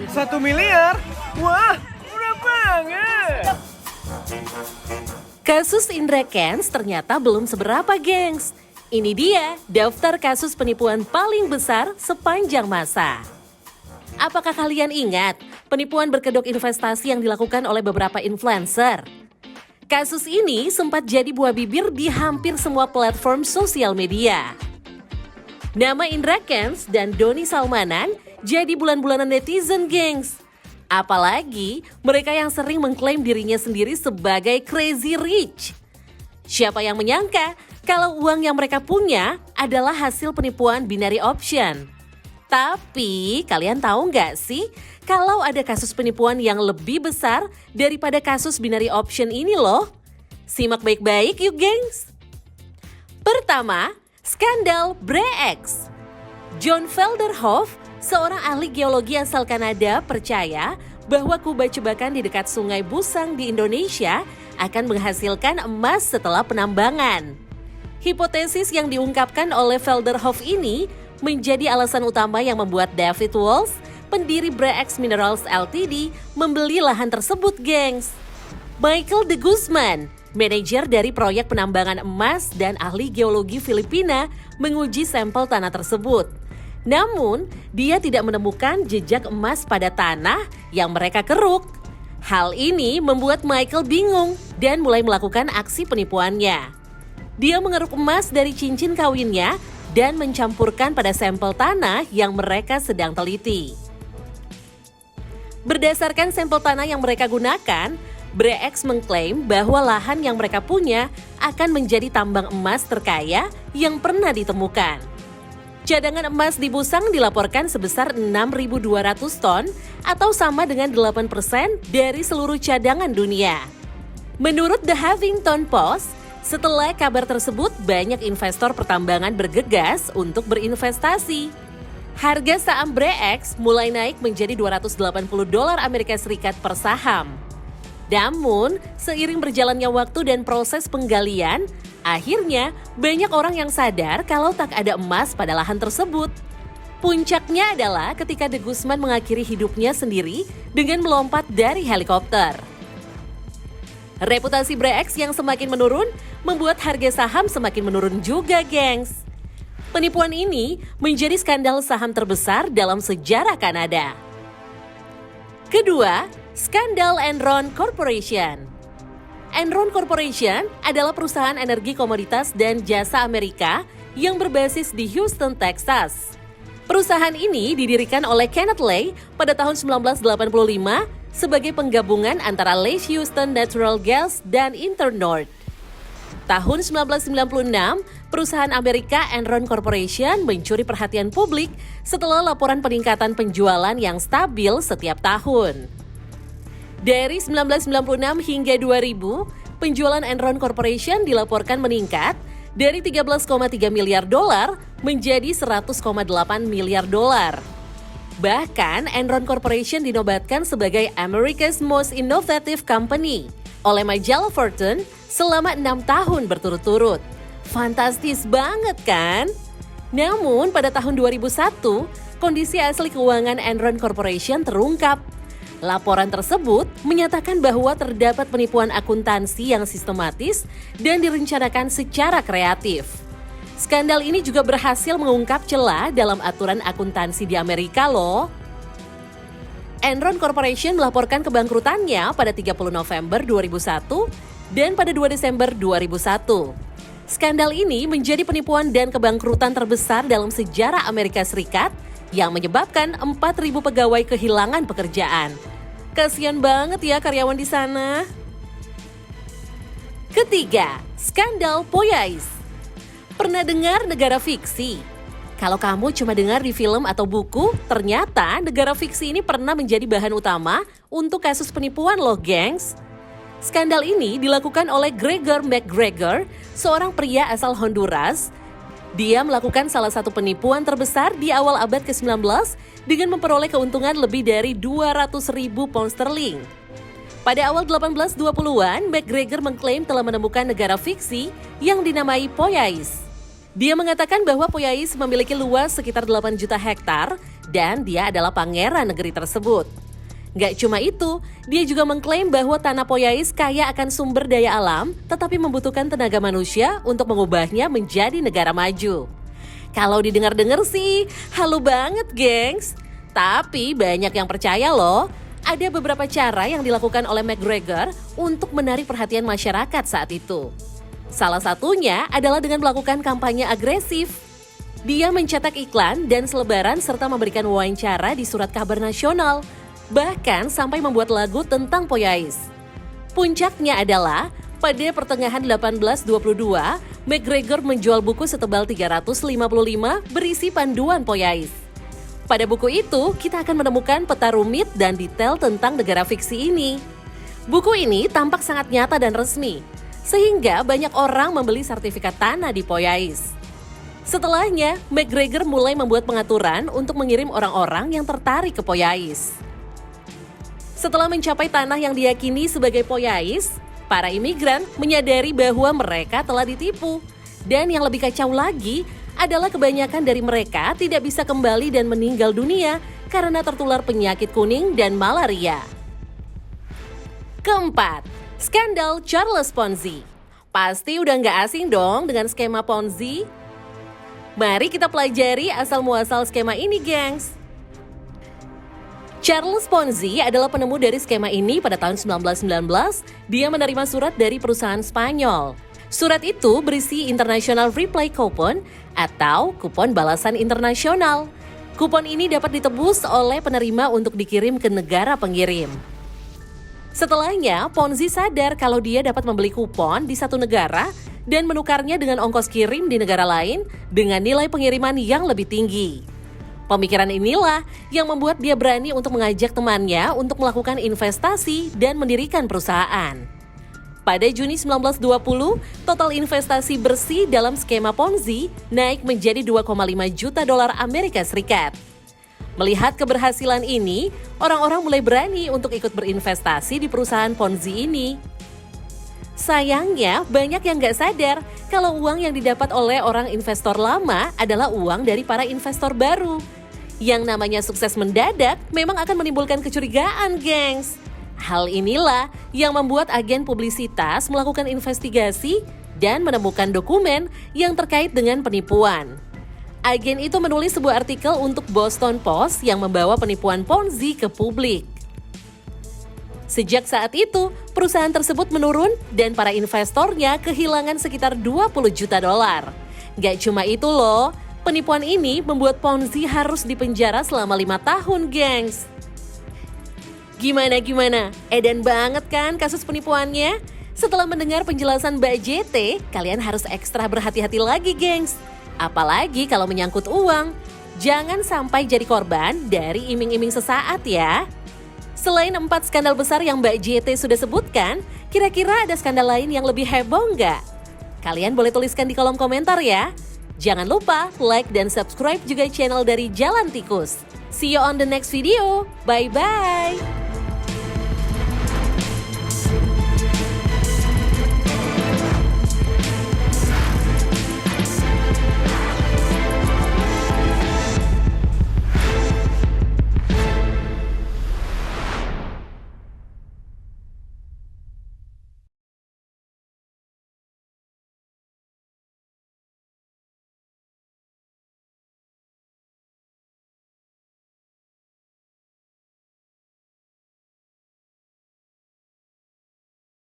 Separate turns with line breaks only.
1 miliar? Wah, murah banget.
Kasus Indra Kents ternyata belum seberapa, gengs. Ini dia daftar kasus penipuan paling besar sepanjang masa. Apakah kalian ingat penipuan berkedok investasi yang dilakukan oleh beberapa influencer? Kasus ini sempat jadi buah bibir di hampir semua platform sosial media. Nama Indra Kents dan Doni Salmanan jadi bulan-bulanan netizen, gengs. Apalagi mereka yang sering mengklaim dirinya sendiri sebagai crazy rich. Siapa yang menyangka kalau uang yang mereka punya adalah hasil penipuan binary option? Tapi kalian tahu nggak sih kalau ada kasus penipuan yang lebih besar daripada kasus binary option ini loh? Simak baik-baik yuk, gengs. Pertama, skandal BreX. John Velderhof, seorang ahli geologi asal Kanada, percaya bahwa kubah jebakan di dekat Sungai Busang di Indonesia akan menghasilkan emas setelah penambangan. Hipotesis yang diungkapkan oleh Velderhof ini menjadi alasan utama yang membuat David Walsh, pendiri BreX Minerals Ltd, membeli lahan tersebut, gengs. Michael de Guzman, manajer dari proyek penambangan emas dan ahli geologi Filipina, menguji sampel tanah tersebut. Namun, dia tidak menemukan jejak emas pada tanah yang mereka keruk. Hal ini membuat Michael bingung dan mulai melakukan aksi penipuannya. Dia mengeruk emas dari cincin kawinnya dan mencampurkan pada sampel tanah yang mereka sedang teliti. Berdasarkan sampel tanah yang mereka gunakan, BreX mengklaim bahwa lahan yang mereka punya akan menjadi tambang emas terkaya yang pernah ditemukan. Cadangan emas di Busang dilaporkan sebesar 6.200 ton atau sama dengan 8% dari seluruh cadangan dunia. Menurut The Huffington Post, setelah kabar tersebut banyak investor pertambangan bergegas untuk berinvestasi. Harga saham BreX mulai naik menjadi $280 Amerika Serikat per saham. Namun, seiring berjalannya waktu dan proses penggalian, akhirnya banyak orang yang sadar kalau tak ada emas pada lahan tersebut. Puncaknya adalah ketika de Guzman mengakhiri hidupnya sendiri dengan melompat dari helikopter. Reputasi BreX yang semakin menurun membuat harga saham semakin menurun juga, gengs. Penipuan ini menjadi skandal saham terbesar dalam sejarah Kanada. Kedua, skandal Enron Corporation. Enron Corporation adalah perusahaan energi komoditas dan jasa Amerika yang berbasis di Houston, Texas. Perusahaan ini didirikan oleh Kenneth Lay pada tahun 1985 sebagai penggabungan antara Lay Houston Natural Gas dan Internord. Tahun 1996, perusahaan Amerika Enron Corporation mencuri perhatian publik setelah laporan peningkatan penjualan yang stabil setiap tahun. Dari 1996 hingga 2000, penjualan Enron Corporation dilaporkan meningkat dari $13,3 miliar menjadi $100,8 miliar. Bahkan, Enron Corporation dinobatkan sebagai America's Most Innovative Company oleh majalah Fortune selama 6 tahun berturut-turut. Fantastis banget kan? Namun, pada tahun 2001, kondisi asli keuangan Enron Corporation terungkap. Laporan tersebut menyatakan bahwa terdapat penipuan akuntansi yang sistematis dan direncanakan secara kreatif. Skandal ini juga berhasil mengungkap celah dalam aturan akuntansi di Amerika loh. Enron Corporation melaporkan kebangkrutannya pada 30 November 2001 dan pada 2 Desember 2001. Skandal ini menjadi penipuan dan kebangkrutan terbesar dalam sejarah Amerika Serikat yang menyebabkan 4.000 pegawai kehilangan pekerjaan. Kasian banget ya karyawan di sana. Ketiga, skandal Poyais. Pernah dengar negara fiksi? Kalau kamu cuma dengar di film atau buku, ternyata negara fiksi ini pernah menjadi bahan utama untuk kasus penipuan loh, gengs. Skandal ini dilakukan oleh Gregor McGregor, seorang pria asal Honduras. Dia melakukan salah satu penipuan terbesar di awal abad ke-19 dengan memperoleh keuntungan lebih dari 200.000 pound sterling. Pada awal 1820-an, McGregor mengklaim telah menemukan negara fiksi yang dinamai Poyais. Dia mengatakan bahwa Poyais memiliki luas sekitar 8 juta hektar dan dia adalah pangeran negeri tersebut. Gak cuma itu, dia juga mengklaim bahwa tanah Poyais kaya akan sumber daya alam, tetapi membutuhkan tenaga manusia untuk mengubahnya menjadi negara maju. Kalau didengar-dengar sih, halu banget gengs. Tapi banyak yang percaya loh, ada beberapa cara yang dilakukan oleh McGregor untuk menarik perhatian masyarakat saat itu. Salah satunya adalah dengan melakukan kampanye agresif. Dia mencetak iklan dan selebaran serta memberikan wawancara di surat kabar nasional, bahkan sampai membuat lagu tentang Poyais. Puncaknya adalah pada pertengahan 1822, McGregor menjual buku setebal 355 berisi panduan Poyais. Pada buku itu, kita akan menemukan peta rumit dan detail tentang negara fiksi ini. Buku ini tampak sangat nyata dan resmi, sehingga banyak orang membeli sertifikat tanah di Poyais. Setelahnya, McGregor mulai membuat pengaturan untuk mengirim orang-orang yang tertarik ke Poyais. Setelah mencapai tanah yang diyakini sebagai Poyais, para imigran menyadari bahwa mereka telah ditipu. Dan yang lebih kacau lagi adalah kebanyakan dari mereka tidak bisa kembali dan meninggal dunia karena tertular penyakit kuning dan malaria. Keempat, skandal Charles Ponzi. Pasti udah nggak asing dong dengan skema Ponzi? Mari kita pelajari asal-muasal skema ini, gengs. Charles Ponzi adalah penemu dari skema ini pada tahun 1919. Dia menerima surat dari perusahaan Spanyol. Surat itu berisi International Reply Coupon atau kupon balasan internasional. Kupon ini dapat ditebus oleh penerima untuk dikirim ke negara pengirim. Setelahnya, Ponzi sadar kalau dia dapat membeli kupon di satu negara dan menukarnya dengan ongkos kirim di negara lain dengan nilai pengiriman yang lebih tinggi. Pemikiran inilah yang membuat dia berani untuk mengajak temannya untuk melakukan investasi dan mendirikan perusahaan. Pada Juni 1920, total investasi bersih dalam skema Ponzi naik menjadi 2,5 juta dolar Amerika Serikat. Melihat keberhasilan ini, orang-orang mulai berani untuk ikut berinvestasi di perusahaan Ponzi ini. Sayangnya, banyak yang gak sadar kalau uang yang didapat oleh orang investor lama adalah uang dari para investor baru. Yang namanya sukses mendadak memang akan menimbulkan kecurigaan, gengs. Hal inilah yang membuat agen publisitas melakukan investigasi dan menemukan dokumen yang terkait dengan penipuan. Agen itu menulis sebuah artikel untuk Boston Post yang membawa penipuan Ponzi ke publik. Sejak saat itu, perusahaan tersebut menurun dan para investornya kehilangan sekitar 20 juta dolar. Gak cuma itu loh, penipuan ini membuat Ponzi harus dipenjara selama 5 tahun, gengs. Gimana? Edan banget kan kasus penipuannya? Setelah mendengar penjelasan Mbak JT, kalian harus ekstra berhati-hati lagi, gengs. Apalagi kalau menyangkut uang. Jangan sampai jadi korban dari iming-iming sesaat ya. Selain 4 skandal besar yang Mbak JT sudah sebutkan, kira-kira ada skandal lain yang lebih heboh nggak? Kalian boleh tuliskan di kolom komentar ya. Jangan lupa like dan subscribe juga channel dari Jalan Tikus. See you on the next video. Bye-bye.